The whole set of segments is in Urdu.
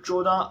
14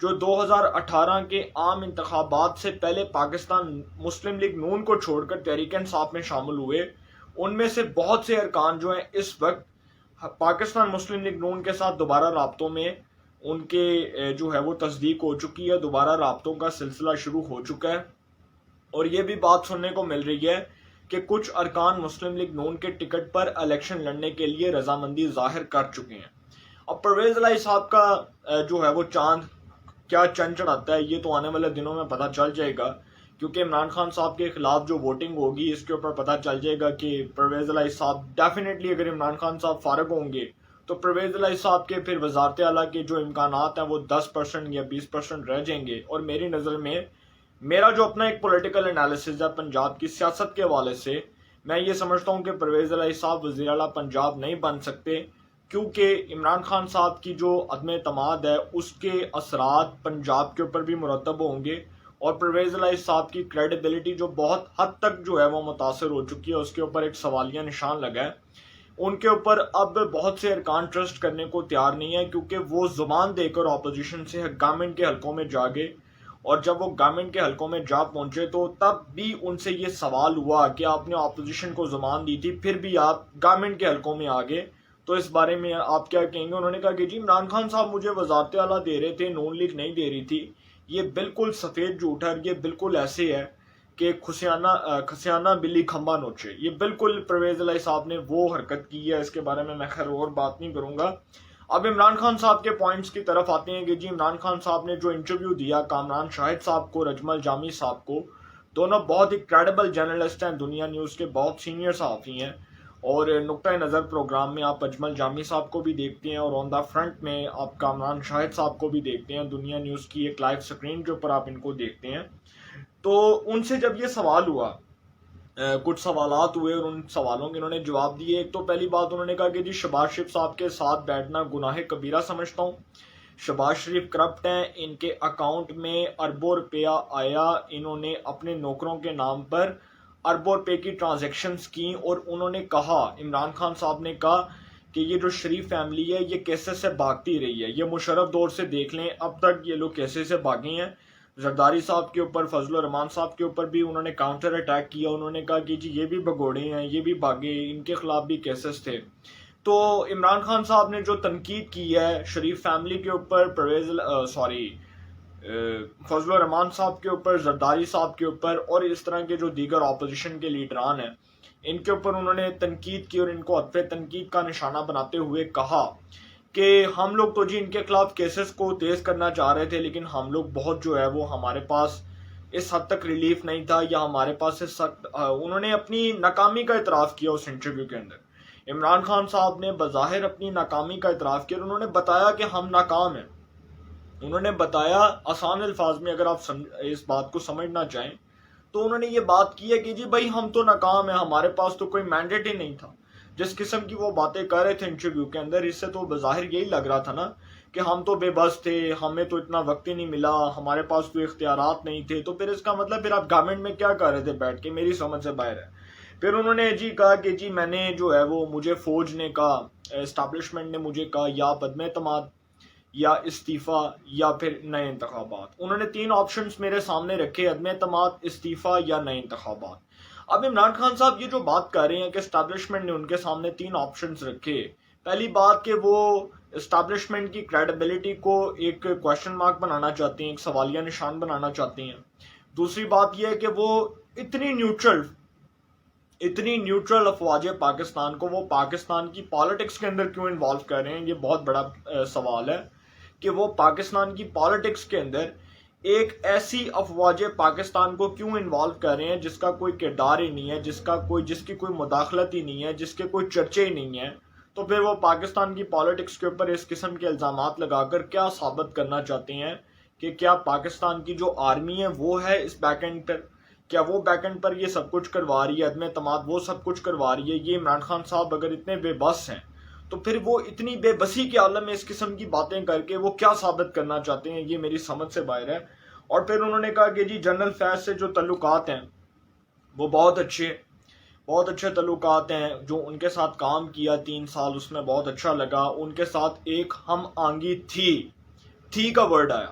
جو 2018 کے عام انتخابات سے پہلے پاکستان مسلم لیگ نون کو چھوڑ کر تحریک انصاف میں شامل ہوئے، ان میں سے بہت سے ارکان جو ہیں اس وقت پاکستان مسلم لیگ نون کے ساتھ دوبارہ رابطوں میں ان کے جو ہے وہ تصدیق ہو چکی ہے، دوبارہ رابطوں کا سلسلہ شروع ہو چکا ہے۔ اور یہ بھی بات سننے کو مل رہی ہے کہ کچھ ارکان مسلم لیگ نون کے ٹکٹ پر الیکشن لڑنے کے لیے رضامندی ظاہر کر چکے ہیں۔ اب پرویز الہی صاحب کا جو ہے وہ چاند کیا چند چڑھاتا ہے یہ تو آنے والے دنوں میں پتہ چل جائے گا، کیونکہ عمران خان صاحب کے خلاف جو ووٹنگ ہوگی اس کے اوپر پتہ چل جائے گا کہ پرویز الہی صاحب ڈیفینیٹلی، اگر عمران خان صاحب فارغ ہوں گے تو پرویز الہی صاحب کے پھر وزارت اعلیٰ کے جو امکانات ہیں وہ 10% یا 20% رہ جائیں گے۔ اور میری نظر میں میرا جو اپنا ایک پولیٹیکل انالیسز ہے پنجاب کی سیاست کے حوالے سے، میں یہ سمجھتا ہوں کہ پرویز الہی صاحب وزیر اعلیٰ پنجاب نہیں بن سکتے، کیونکہ عمران خان صاحب کی جو عدم اعتماد ہے اس کے اثرات پنجاب کے اوپر بھی مرتب ہوں گے، اور پرویز الہی صاحب کی کریڈیبلٹی جو بہت حد تک جو ہے وہ متاثر ہو چکی ہے، اس کے اوپر ایک سوالیہ نشان لگا ہے۔ ان کے اوپر اب بہت سے ارکان ٹرسٹ کرنے کو تیار نہیں ہے، کیونکہ وہ زبان دے کر اپوزیشن سے گورنمنٹ کے حلقوں میں جا گئے، اور جب وہ گورنمنٹ کے حلقوں میں جا پہنچے تو تب بھی ان سے یہ سوال ہوا کہ آپ نے اپوزیشن کو زبان دی تھی، پھر بھی آپ گورنمنٹ کے حلقوں میں آ گئے، تو اس بارے میں آپ کیا کہیں گے؟ انہوں نے کہا کہ جی عمران خان صاحب مجھے وزارت اعلیٰ دے رہے تھے، نون لیگ نہیں دے رہی تھی۔ یہ بالکل سفید جھوٹ ہے، یہ بالکل ایسے ہے کہ کھسیانہ بلی کھمبا نوچے۔ یہ بالکل پرویز الہی صاحب نے وہ حرکت کی ہے، اس کے بارے میں خیر اور بات نہیں کروں گا۔ اب عمران خان صاحب کے پوائنٹس کی طرف آتے ہیں کہ جی عمران خان صاحب نے جو انٹرویو دیا کامران شاہد صاحب کو، رجمل جامی صاحب کو، دونوں بہت ہی کریڈیبل جرنلسٹ ہیں، دنیا نیوز کے بہت سینئر صحافی ہیں، اور نقطۂ نظر پروگرام میں آپ اجمل جامی صاحب کو بھی دیکھتے ہیں، اور آن دا فرنٹ میں آپ کامران شاہد صاحب کو بھی دیکھتے ہیں، دنیا نیوز کی ایک لائیو سکرین کے اوپر آپ ان کو دیکھتے ہیں۔ تو ان سے جب یہ سوال ہوا، کچھ سوالات ہوئے اور ان سوالوں کے انہوں نے جواب دیے۔ ایک تو پہلی بات انہوں نے کہا کہ جی شہباز شریف صاحب کے ساتھ بیٹھنا گناہ کبیرہ سمجھتا ہوں، شہباز شریف کرپٹ ہیں، ان کے اکاؤنٹ میں اربوں روپیہ آیا، انہوں نے اپنے نوکروں کے نام پر اربوں روپے کی ٹرانزیکشنز کی، اور انہوں نے کہا، عمران خان صاحب نے کہا کہ یہ جو شریف فیملی ہے یہ کیسے سے بھاگتی رہی ہے، یہ مشرف دور سے دیکھ لیں اب تک یہ لوگ کیسے سے بھاگے ہیں۔ زرداری صاحب کے اوپر، فضل الرحمان صاحب کے اوپر بھی انہوں نے کاؤنٹر اٹیک کیا، انہوں نے کہا کہ جی یہ بھی بھگوڑے ہیں، یہ بھی بھاگے، ان کے خلاف بھی کیسز تھے۔ تو عمران خان صاحب نے جو تنقید کی ہے شریف فیملی کے اوپر، فضل الرحمان صاحب کے اوپر، زرداری صاحب کے اوپر، اور اس طرح کے جو دیگر اپوزیشن کے لیڈران ہیں ان کے اوپر انہوں نے تنقید کی، اور ان کو عطف تنقید کا نشانہ بناتے ہوئے کہا کہ ہم لوگ تو جی ان کے خلاف کیسز کو تیز کرنا چاہ رہے تھے، لیکن ہم لوگ بہت جو ہے وہ ہمارے پاس اس حد تک ریلیف نہیں تھا، یا ہمارے پاس اس حد انہوں نے اپنی ناکامی کا اعتراف کیا اس انٹرویو کے اندر۔ عمران خان صاحب نے بظاہر اپنی ناکامی کا اعتراف کیا، اور انہوں نے بتایا کہ ہم ناکام ہیں۔ انہوں نے بتایا آسان الفاظ میں، اگر آپ اس بات کو سمجھنا چاہیں تو انہوں نے یہ بات کی ہے کہ جی بھائی ہم تو ناکام ہیں، ہمارے پاس تو کوئی مینڈیٹ ہی نہیں تھا۔ جس قسم کی وہ باتیں کر رہے تھے انٹرویو کے اندر، اس سے تو بظاہر یہی لگ رہا تھا نا کہ ہم تو بے بس تھے، ہمیں تو اتنا وقت ہی نہیں ملا، ہمارے پاس تو اختیارات نہیں تھے۔ تو پھر اس کا مطلب پھر آپ گورنمنٹ میں کیا کر رہے تھے بیٹھ کے؟ میری سمجھ سے باہر ہے۔ پھر انہوں نے جی کہا کہ جی میں نے جو ہے وہ، مجھے فوج نے کہا، اسٹیبلشمنٹ نے مجھے کہا یا عدم اعتماد یا استعفیٰ یا پھر نئے انتخابات۔ انہوں نے 3 آپشنز میرے سامنے رکھے، عدم اعتماد، استعفیٰ یا نئے انتخابات۔ اب عمران خان صاحب یہ جو بات کر رہے ہیں کہ اسٹیبلشمنٹ نے ان کے سامنے 3 آپشنز رکھے، پہلی بات کہ وہ اسٹیبلشمنٹ کی کریڈیبلٹی کو ایک کویشچن مارک بنانا چاہتے ہیں، ایک سوالیہ نشان بنانا چاہتے ہیں۔ دوسری بات یہ ہے کہ وہ اتنی نیوٹرل افواج پاکستان کو وہ پاکستان کی پالیٹکس کے اندر کیوں انوالو کر رہے ہیں؟ یہ بہت بڑا سوال ہے کہ وہ پاکستان کی پالیٹکس کے اندر ایک ایسی افواج پاکستان کو کیوں انوالو کر رہے ہیں جس کا کوئی کردار ہی نہیں ہے، جس کی کوئی مداخلت ہی نہیں ہے، جس کے کوئی چرچے ہی نہیں ہیں۔ تو پھر وہ پاکستان کی پالیٹکس کے اوپر اس قسم کے الزامات لگا کر کیا ثابت کرنا چاہتے ہیں کہ کیا پاکستان کی جو آرمی ہے وہ ہے اس بیک اینڈ پر، کیا وہ بیک اینڈ پر یہ سب کچھ کروا رہی ہے، عدم اعتماد وہ سب کچھ کروا رہی ہے؟ یہ عمران خان صاحب اگر اتنے بے بس ہیں تو پھر وہ اتنی بے بسی کے عالم میں اس قسم کی باتیں کر کے وہ کیا ثابت کرنا چاہتے ہیں؟ یہ میری سمجھ سے باہر ہے۔ اور پھر انہوں نے کہا کہ جی جنرل فیض سے جو تعلقات ہیں وہ بہت اچھے تعلقات ہیں، جو ان کے ساتھ کام کیا 3 سال اس میں بہت اچھا لگا، ان کے ساتھ ایک ہم آہنگی تھی کا ورڈ آیا۔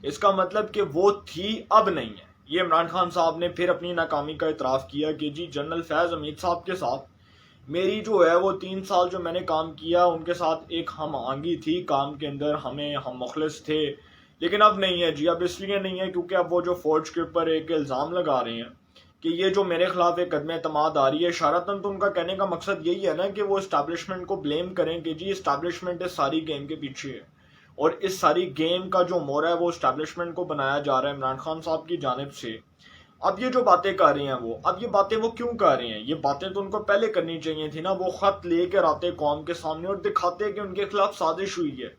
اس کا مطلب کہ وہ تھی اب نہیں ہے۔ یہ عمران خان صاحب نے پھر اپنی ناکامی کا اعتراف کیا کہ جی جنرل فیض حمید صاحب کے ساتھ میری جو ہے وہ 3 سال جو میں نے کام کیا ان کے ساتھ ایک ہم آہنگی تھی کام کے اندر، ہم مخلص تھے، لیکن اب نہیں ہے جی۔ اب اس لیے نہیں ہے کیونکہ اب وہ جو فوج کے اوپر ایک الزام لگا رہے ہیں کہ یہ جو میرے خلاف ایک عدم اعتماد آ رہی ہے، اشارتاً تو ان کا کہنے کا مقصد یہی ہے نا کہ وہ اسٹیبلشمنٹ کو بلیم کریں کہ جی اسٹیبلشمنٹ اس ساری گیم کے پیچھے ہے، اور اس ساری گیم کا جو مورا ہے وہ اسٹیبلشمنٹ کو بنایا جا رہا ہے عمران خان صاحب کی جانب سے۔ اب یہ جو باتیں کر رہے ہیں اب یہ باتیں وہ کیوں کر رہے ہیں؟ یہ باتیں تو ان کو پہلے کرنی چاہیے تھی نا۔ وہ خط لے کر آتے قوم کے سامنے اور دکھاتے کہ ان کے خلاف سازش ہوئی ہے،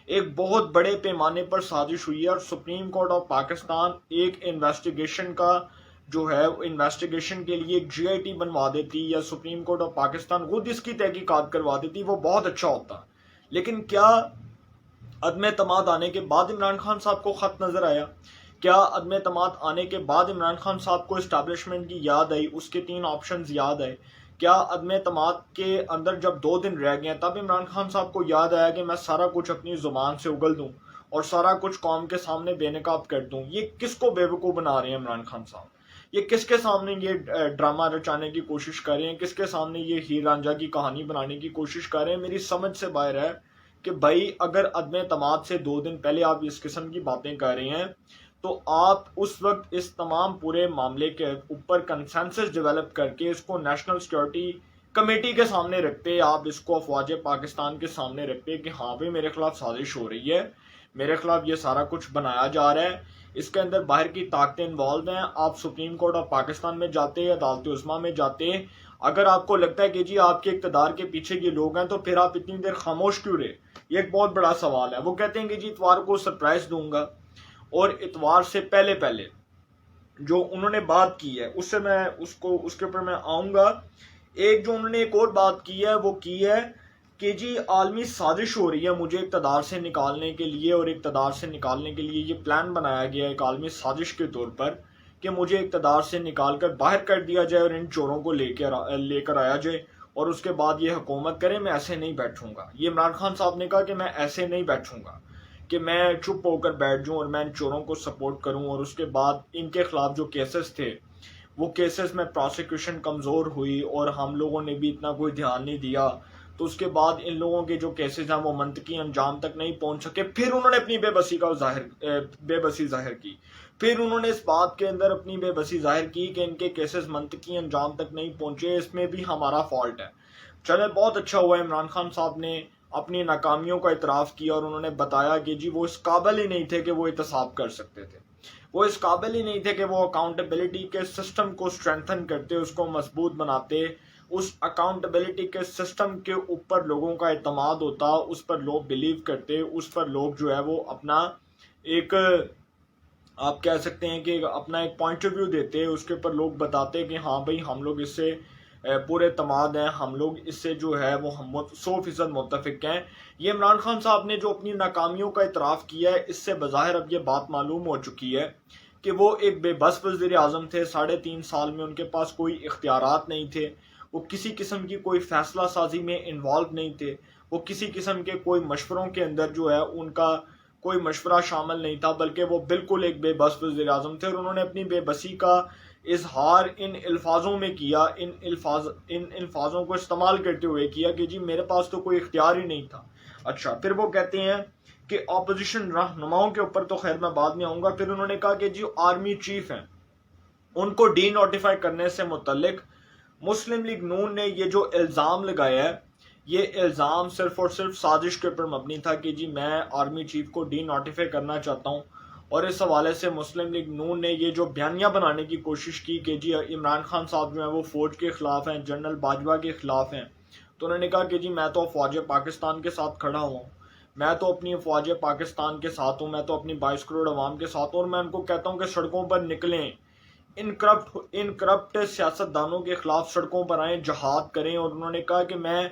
ایک بہت بڑے پیمانے پر سازش ہوئی ہے، اور سپریم کورٹ آف پاکستان ایک انویسٹیگیشن کا جو ہے انویسٹیگیشن کے لیے ایک GIT بنوا دیتی، یا سپریم کورٹ آف پاکستان خود اس کی تحقیقات کروا دیتی، وہ بہت اچھا ہوتا۔ لیکن کیا عدم اعتماد آنے کے بعد عمران خان صاحب کو خط نظر آیا؟ کیا عدم اعتماد آنے کے بعد عمران خان صاحب کو اسٹیبلشمنٹ کی یاد آئی، اس کے 3 آپشنز یاد آئے؟ کیا عدم اعتماد کے اندر جب 2 دن رہ گئے تب عمران خان صاحب کو یاد آیا کہ میں سارا کچھ اپنی زبان سے اگل دوں اور سارا کچھ قوم کے سامنے بے نقاب کر دوں؟ یہ کس کو بیوقوف بنا رہے ہیں عمران خان صاحب؟ یہ کس کے سامنے یہ ڈرامہ رچانے کی کوشش کر رہے ہیں؟ کس کے سامنے یہ ہیر رانجھا کی کہانی بنانے کی کوشش کر رہے ہیں؟ میری سمجھ سے باہر ہے کہ بھائی اگر عدم اعتماد سے 2 دن پہلے آپ اس قسم کی باتیں کر رہے ہیں تو آپ اس وقت اس تمام پورے معاملے کے اوپر کنسنسس ڈیولپ کر کے اس کو نیشنل سیکورٹی کمیٹی کے سامنے رکھتے، آپ اس کو افواج پاکستان کے سامنے رکھتے کہ ہاں بھائی میرے خلاف سازش ہو رہی ہے، میرے خلاف یہ سارا کچھ بنایا جا رہا ہے، اس کے اندر باہر کی طاقتیں انوالوڈ ہیں۔ آپ سپریم کورٹ آف پاکستان میں جاتے، عدالت عظمیٰ میں جاتے، اگر آپ کو لگتا ہے کہ جی آپ کے اقتدار کے پیچھے یہ لوگ ہیں تو پھر آپ اتنی دیر خاموش کیوں رہے؟ یہ ایک بہت بڑا سوال ہے۔ وہ کہتے ہیں کہ جی اتوار کو سرپرائز دوں گا، اور اتوار سے پہلے جو انہوں نے بات کی ہے اس سے میں اس کے اوپر میں آؤں گا۔ ایک جو انہوں نے ایک اور بات کی ہے وہ کی ہے کہ جی عالمی سازش ہو رہی ہے مجھے اقتدار سے نکالنے کے لیے، اور اقتدار سے نکالنے کے لیے یہ پلان بنایا گیا ہے ایک عالمی سازش کے طور پر کہ مجھے اقتدار سے نکال کر باہر کر دیا جائے اور ان چوروں کو لے کر آیا جائے اور اس کے بعد یہ حکومت کرے۔ میں ایسے نہیں بیٹھوں گا۔ یہ عمران خان صاحب نے کہا کہ میں ایسے نہیں بیٹھوں گا کہ میں چپ ہو کر بیٹھ جاؤں اور میں ان چوروں کو سپورٹ کروں، اور اس کے بعد ان کے خلاف جو کیسز تھے وہ کیسز میں پروسیکیوشن کمزور ہوئی اور ہم لوگوں نے بھی اتنا کوئی دھیان نہیں دیا، تو اس کے بعد ان لوگوں کے جو کیسز ہیں وہ منطقی انجام تک نہیں پہنچ سکے۔ پھر انہوں نے اپنی بے بسی ظاہر کی، پھر انہوں نے اس بات کے اندر اپنی بے بسی ظاہر کی کہ ان کے کیسز منطقی انجام تک نہیں پہنچے، اس میں بھی ہمارا فالٹ ہے۔ چلے بہت اچھا ہوا عمران خان صاحب نے اپنی ناکامیوں کا اعتراف کیا اور انہوں نے بتایا کہ جی وہ اس قابل ہی نہیں تھے کہ وہ احتساب کر سکتے تھے، وہ اس قابل ہی نہیں تھے کہ وہ اکاؤنٹیبلٹی کے سسٹم کو اسٹرینتھن کرتے، اس کو مضبوط بناتے، اس اکاؤنٹیبلٹی کے سسٹم کے اوپر لوگوں کا اعتماد ہوتا، اس پر لوگ بلیو کرتے، اس پر لوگ جو ہے وہ اپنا ایک آپ کہہ سکتے ہیں کہ اپنا ایک پوائنٹ آف ویو دیتے، اس کے اوپر لوگ بتاتے کہ ہاں بھائی ہم لوگ اس سے پورے اعتماد ہیں، ہم لوگ اس سے جو ہے وہ ہم 100% متفق ہیں۔ یہ عمران خان صاحب نے جو اپنی ناکامیوں کا اعتراف کیا ہے، اس سے بظاہر اب یہ بات معلوم ہو چکی ہے کہ وہ ایک بے بس وزیر اعظم تھے۔ 3.5 سال میں ان کے پاس کوئی اختیارات نہیں تھے، وہ کسی قسم کی کوئی فیصلہ سازی میں انوالو نہیں تھے، وہ کسی قسم کے کوئی مشوروں کے اندر جو ہے ان کا کوئی مشورہ شامل نہیں تھا، بلکہ وہ بالکل ایک بے بس وزیر اعظم تھے، اور انہوں نے اپنی بے بسی کا اظہار ان الفاظوں میں کیا، ان الفاظوں کو استعمال کرتے ہوئے کیا کہ جی میرے پاس تو کوئی اختیار ہی نہیں تھا۔ اچھا، پھر وہ کہتے ہیں کہ اپوزیشن رہنماؤں کے اوپر تو خیر میں بعد میں آؤں گا۔ پھر انہوں نے کہا کہ جی آرمی چیف ہیں، ان کو ڈی نوٹیفائی کرنے سے متعلق مسلم لیگ نون نے یہ جو الزام لگایا ہے، یہ الزام صرف اور صرف سازش کے اوپر مبنی تھا کہ جی میں آرمی چیف کو ڈی نوٹیفائی کرنا چاہتا ہوں، اور اس حوالے سے مسلم لیگ نون نے یہ جو بیانیہ بنانے کی کوشش کی کہ جی عمران خان صاحب جو ہیں وہ فوج کے خلاف ہیں، جنرل باجوہ کے خلاف ہیں، تو انہوں نے کہا کہ جی میں تو افواج پاکستان کے ساتھ کھڑا ہوں، میں تو اپنی افواج پاکستان کے ساتھ ہوں، میں تو اپنی 22 کروڑ عوام کے ساتھ ہوں، اور میں ان کو کہتا ہوں کہ سڑکوں پر نکلیں، ان کرپٹ سیاستدانوں کے خلاف سڑکوں پر آئیں، جہاد کریں۔ اور انہوں نے کہا کہ میں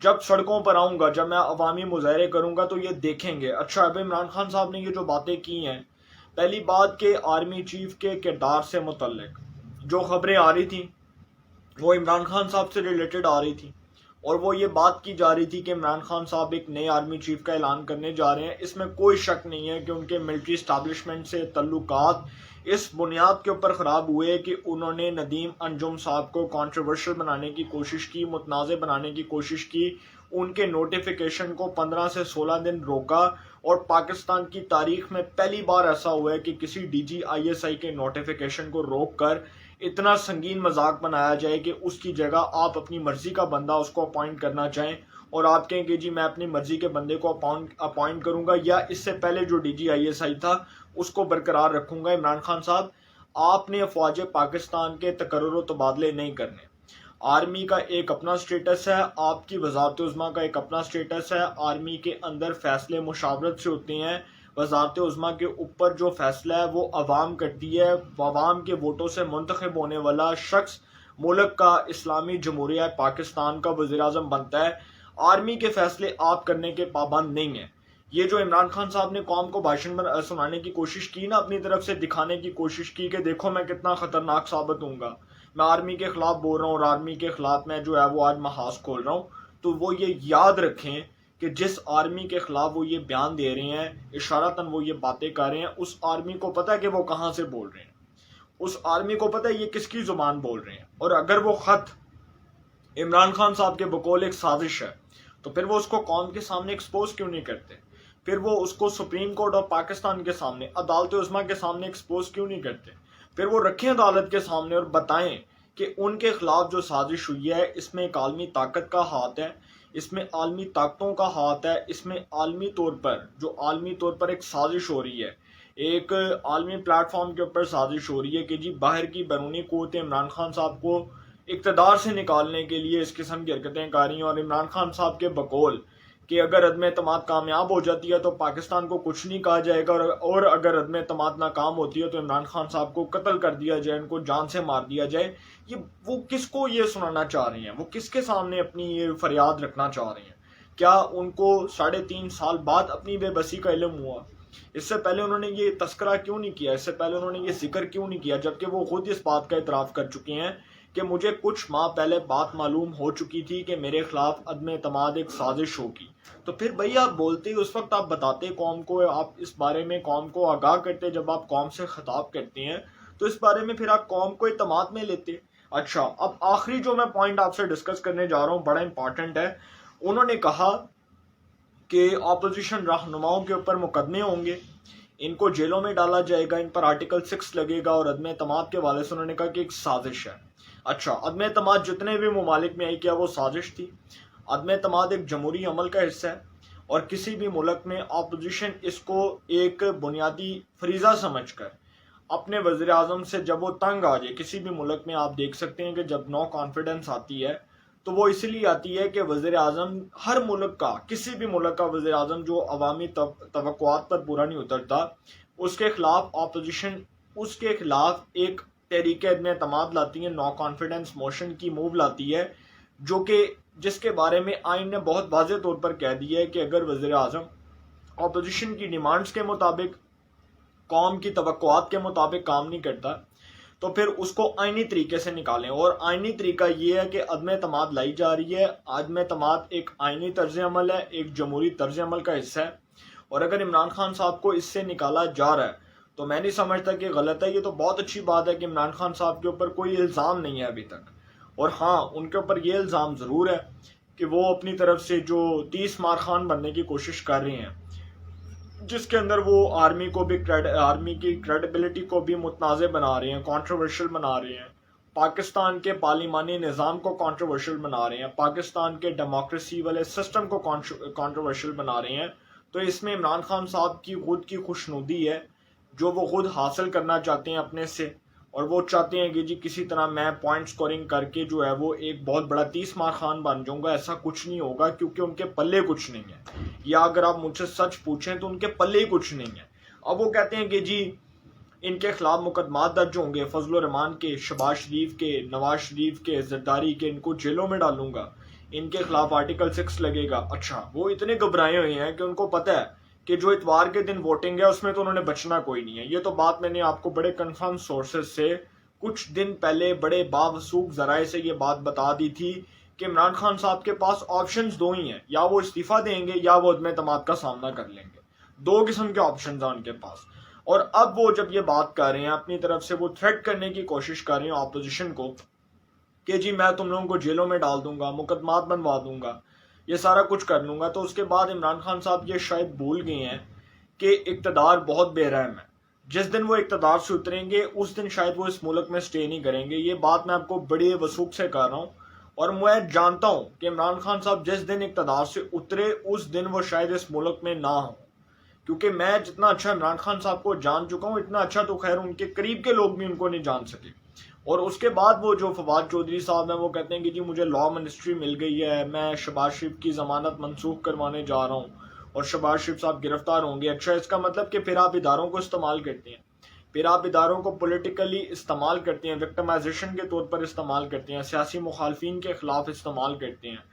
جب سڑکوں پر آؤں گا، جب میں عوامی مظاہرے کروں گا تو یہ دیکھیں گے۔ اچھا، اب عمران خان صاحب نے یہ جو باتیں کی ہیں، پہلی بات کہ آرمی چیف کے کردار سے متعلق جو خبریں آ رہی تھیں وہ عمران خان صاحب سے ریلیٹڈ آ رہی تھیں، اور وہ یہ بات کی جا رہی تھی کہ عمران خان صاحب ایک نئے آرمی چیف کا اعلان کرنے جا رہے ہیں. اس میں کوئی شک نہیں ہے کہ ان کے ملٹری اسٹیبلشمنٹ سے تعلقات اس بنیاد کے اوپر خراب ہوئے کہ انہوں نے ندیم انجم صاحب کو کنٹروورشل بنانے کی کوشش کی, متنازع بنانے کی کوشش کی, ان کے نوٹیفیکیشن کو 15 سے 16 دن روکا. اور پاکستان کی تاریخ میں پہلی بار ایسا ہوا ہے کہ کسی D G I S I کے نوٹیفیکیشن کو روک کر اتنا سنگین مذاق بنایا جائے کہ اس کی جگہ آپ اپنی مرضی کا بندہ اس کو اپوائنٹ کرنا چاہیں اور آپ کہیں کہ جی میں اپنی مرضی کے بندے کو اپوائنٹ کروں گا, یا اس سے پہلے جو D G I S I تھا اس کو برقرار رکھوں گا. عمران خان صاحب, آپ نے افواج پاکستان کے تقرر و تبادلے نہیں کرنے. آرمی کا ایک اپنا سٹیٹس ہے, آپ کی وزارت عظمیٰ کا ایک اپنا سٹیٹس ہے. آرمی کے اندر فیصلے مشاورت سے ہوتے ہیں. وزارت عظمیٰ کے اوپر جو فیصلہ ہے وہ عوام کرتی ہے. عوام کے ووٹوں سے منتخب ہونے والا شخص ملک کا, اسلامی جمہوریہ پاکستان کا وزیر اعظم بنتا ہے. آرمی کے فیصلے آپ کرنے کے پابند نہیں ہیں. یہ جو عمران خان صاحب نے قوم کو بھاشن سنانے کی کوشش کی نا, اپنی طرف سے دکھانے کی کوشش کی کہ دیکھو میں کتنا خطرناک ثابت ہوں گا, میں آرمی کے خلاف بول رہا ہوں اور آرمی کے خلاف میں جو ہے وہ آج محاذ کھول رہا ہوں, تو وہ یہ یاد رکھیں کہ جس آرمی کے خلاف وہ یہ بیان دے رہے ہیں, اشارتاً وہ یہ باتیں کر رہے ہیں, اس آرمی کو پتہ ہے کہ وہ کہاں سے بول رہے ہیں, اس آرمی کو پتہ ہے یہ کس کی زبان بول رہے ہیں. اور اگر وہ خط عمران خان صاحب کے بقول ایک سازش ہے تو پھر وہ اس کو قوم کے سامنے ایکسپوز کیوں نہیں کرتے؟ پھر وہ اس کو سپریم کورٹ آف پاکستان کے سامنے, عدالت عظمیٰ کے سامنے ایکسپوز کیوں نہیں کرتے؟ پھر وہ رکھیں عدالت کے سامنے اور بتائیں کہ ان کے خلاف جو سازش ہوئی ہے اس میں ایک عالمی طاقت کا ہاتھ ہے, اس میں عالمی طاقتوں کا ہاتھ ہے, اس میں عالمی طور پر ایک سازش ہو رہی ہے, ایک عالمی پلیٹ فارم کے اوپر سازش ہو رہی ہے کہ جی باہر کی بیرونی قوتیں عمران خان صاحب کو اقتدار سے نکالنے کے لیے اس قسم کی حرکتیں کر رہی ہیں. اور عمران خان صاحب کے بقول کہ اگر عدم اعتماد کامیاب ہو جاتی ہے تو پاکستان کو کچھ نہیں کہا جائے گا, اور اگر عدم اعتماد ناکام ہوتی ہے تو عمران خان صاحب کو قتل کر دیا جائے, ان کو جان سے مار دیا جائے. وہ کس کو یہ سنانا چاہ رہے ہیں؟ وہ کس کے سامنے اپنی یہ فریاد رکھنا چاہ رہے ہیں؟ کیا ان کو 3.5 سال بعد اپنی بے بسی کا علم ہوا؟ اس سے پہلے انہوں نے یہ تذکرہ کیوں نہیں کیا؟ اس سے پہلے انہوں نے یہ ذکر کیوں نہیں کیا, جبکہ وہ خود اس بات کا اعتراف کر چکے ہیں کہ مجھے کچھ ماہ پہلے بات معلوم ہو چکی تھی کہ میرے خلاف عدم اعتماد ایک سازش ہوگی. تو پھر بھائی آپ بولتے اس وقت, آپ بتاتے قوم کو, آپ اس بارے میں قوم کو آگاہ کرتے, جب آپ قوم سے خطاب کرتے ہیں تو اس بارے میں پھر آپ قوم کو اعتماد میں لیتے. اچھا, اب آخری جو میں پوائنٹ آپ سے ڈسکس کرنے جا رہا ہوں بڑا امپورٹنٹ ہے. انہوں نے کہا کہ اپوزیشن رہنماؤں کے اوپر مقدمے ہوں گے, ان کو جیلوں میں ڈالا جائے گا, ان پر آرٹیکل 6 لگے گا, اور عدم اعتماد کے حوالے سے انہوں نے کہا کہ ایک سازش ہے. اچھا, عدم اعتماد جتنے بھی ممالک میں آئی, کیا وہ سازش تھی؟ عدم اعتماد ایک جمہوری عمل کا حصہ ہے, اور کسی بھی ملک میں اپوزیشن اس کو ایک بنیادی فریضہ سمجھ کر اپنے وزیر اعظم سے جب وہ تنگ آ جائے, کسی بھی ملک میں آپ دیکھ سکتے ہیں کہ جب نو کانفیڈنس آتی ہے تو وہ اس لیے آتی ہے کہ وزیر اعظم ہر ملک کا, کسی بھی ملک کا وزیر اعظم جو عوامی توقعات پر پورا نہیں اترتا, اس کے خلاف اپوزیشن اس کے خلاف ایک تحریک عدم اعتماد لاتی ہے, نو کانفیڈنس موشن کی موو لاتی ہے, جو کہ جس کے بارے میں آئین نے بہت واضح طور پر کہہ دیا ہے کہ اگر وزیر اعظم اپوزیشن کی ڈیمانڈز کے مطابق, قوم کی توقعات کے مطابق کام نہیں کرتا تو پھر اس کو آئینی طریقے سے نکالیں. اور آئینی طریقہ یہ ہے کہ عدم اعتماد لائی جا رہی ہے. عدم اعتماد ایک آئینی طرز عمل ہے, ایک جمہوری طرز عمل کا حصہ ہے, اور اگر عمران خان صاحب کو اس سے نکالا جا رہا ہے تو میں نہیں سمجھتا کہ غلط ہے. یہ تو بہت اچھی بات ہے کہ عمران خان صاحب کے اوپر کوئی الزام نہیں ہے ابھی تک, اور ہاں ان کے اوپر یہ الزام ضرور ہے کہ وہ اپنی طرف سے جو 30 مار خان بننے کی کوشش کر رہے ہیں, جس کے اندر وہ آرمی کی کریڈیبلٹی کو بھی متنازع بنا رہے ہیں, کنٹروورشل بنا رہے ہیں, پاکستان کے پارلیمانی نظام کو کنٹروورشل بنا رہے ہیں, پاکستان کے ڈیموکریسی والے سسٹم کو کنٹروورشل بنا رہے ہیں. تو اس میں عمران خان صاحب کی خود کی خوشنودی ہے جو وہ خود حاصل کرنا چاہتے ہیں اپنے سے, اور وہ چاہتے ہیں کہ جی کسی طرح میں پوائنٹ سکورنگ کر کے جو ہے وہ ایک بہت بڑا 30 مار خان بن جاؤں گا. ایسا کچھ نہیں ہوگا کیونکہ ان کے پلے کچھ نہیں ہے, یا اگر آپ مجھ سے سچ پوچھیں تو ان کے پلے ہی کچھ نہیں ہے. اب وہ کہتے ہیں کہ جی ان کے خلاف مقدمات درج ہوں گے, فضل الرحمان کے, شہباز شریف کے, نواز شریف کے, زرداری کے, ان کو جیلوں میں ڈالوں گا, ان کے خلاف آرٹیکل 6 لگے گا. اچھا, وہ اتنے گھبرائے ہوئے ہیں کہ ان کو پتہ ہے کہ جو اتوار کے دن ووٹنگ ہے اس میں تو انہوں نے بچنا کوئی نہیں ہے. یہ تو بات میں نے آپ کو بڑے کنفرم سورسز سے کچھ دن پہلے بڑے باوثوق ذرائع سے یہ بات بتا دی تھی کہ عمران خان صاحب کے پاس آپشنز دو ہی ہیں، یا وہ استعفیٰ دیں گے یا وہ عدم اعتماد کا سامنا کر لیں گے. دو قسم کے آپشنز ہیں ان کے پاس. اور اب وہ جب یہ بات کر رہے ہیں اپنی طرف سے، وہ تھریٹ کرنے کی کوشش کر رہے ہیں اپوزیشن کو کہ جی میں تم لوگوں کو جیلوں میں ڈال دوں گا، مقدمات بنوا دوں گا، یہ سارا کچھ کر لوں گا. تو اس کے بعد عمران خان صاحب یہ شاید بھول گئے ہیں کہ اقتدار بہت بے رحم ہے. جس دن وہ اقتدار سے اتریں گے اس دن شاید وہ اس ملک میں سٹے نہیں کریں گے. یہ بات میں آپ کو بڑی وثوق سے کر رہا ہوں، اور میں جانتا ہوں کہ عمران خان صاحب جس دن اقتدار سے اترے اس دن وہ شاید اس ملک میں نہ ہوں. کیونکہ میں جتنا اچھا عمران خان صاحب کو جان چکا ہوں، اتنا اچھا تو خیر ان کے قریب کے لوگ بھی ان کو نہیں جان سکے. اور اس کے بعد وہ جو فواد چودھری صاحب ہیں وہ کہتے ہیں کہ جی مجھے لا منسٹری مل گئی ہے، میں شہباز شریف کی ضمانت منسوخ کروانے جا رہا ہوں اور شہباز شریف صاحب گرفتار ہوں گے. اچھا، اس کا مطلب کہ پھر آپ اداروں کو استعمال کرتے ہیں، پھر آپ اداروں کو پولیٹیکلی استعمال کرتے ہیں، وکٹمائزیشن کے طور پر استعمال کرتے ہیں، سیاسی مخالفین کے خلاف استعمال کرتے ہیں،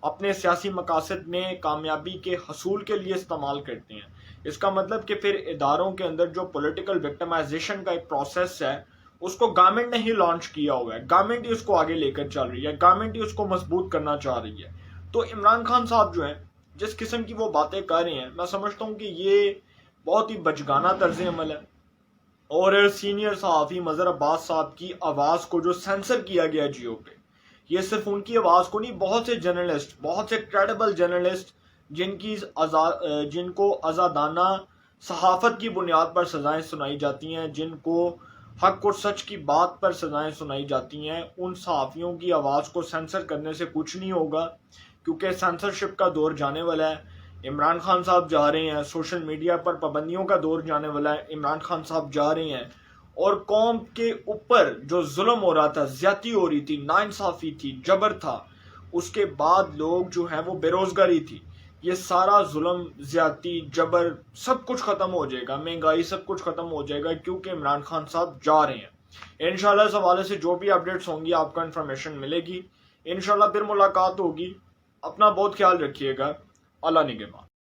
اپنے سیاسی مقاصد میں کامیابی کے حصول کے لیے استعمال کرتے ہیں. اس کا مطلب کہ پھر اداروں کے اندر جو پولیٹیکل وکٹمائزیشن کا ایک پروسیس ہے اس کو گورنمنٹ نے ہی لانچ کیا ہوا ہے، گورنمنٹ ہی اس کو آگے لے کر چل رہی ہے، گورنمنٹ ہی اس کو مضبوط کرنا چاہ رہی ہے. تو عمران خان صاحب جو ہیں جس قسم کی وہ باتیں کر رہے ہیں، میں سمجھتا ہوں کہ یہ بہت ہی بچگانہ طرز عمل ہے. اور سینئر صحافی مظہر عباس صاحب کی آواز کو جو سینسر کیا گیا جیو پہ، یہ صرف ان کی آواز کو نہیں، بہت سے جرنلسٹ، بہت سے کریڈیبل جرنلسٹ جن کو آزادانہ صحافت کی بنیاد پر سزائیں سنائی جاتی ہیں، جن کو حق اور سچ کی بات پر سزائیں سنائی جاتی ہیں، ان صحافیوں کی آواز کو سینسر کرنے سے کچھ نہیں ہوگا. کیونکہ سینسرشپ کا دور جانے والا ہے، عمران خان صاحب جا رہے ہیں، سوشل میڈیا پر پابندیوں کا دور جانے والا ہے، عمران خان صاحب جا رہے ہیں، اور قوم کے اوپر جو ظلم ہو رہا تھا، زیادتی ہو رہی تھی، ناانصافی تھی، جبر تھا، اس کے بعد لوگ جو ہیں وہ بے روزگاری تھی، یہ سارا ظلم، زیادتی، جبر سب کچھ ختم ہو جائے گا، مہنگائی سب کچھ ختم ہو جائے گا، کیونکہ عمران خان صاحب جا رہے ہیں. انشاءاللہ اس حوالے سے جو بھی اپڈیٹس ہوں گی آپ کو انفارمیشن ملے گی. انشاءاللہ پھر ملاقات ہوگی. اپنا بہت خیال رکھیے گا. اللہ نگہبان.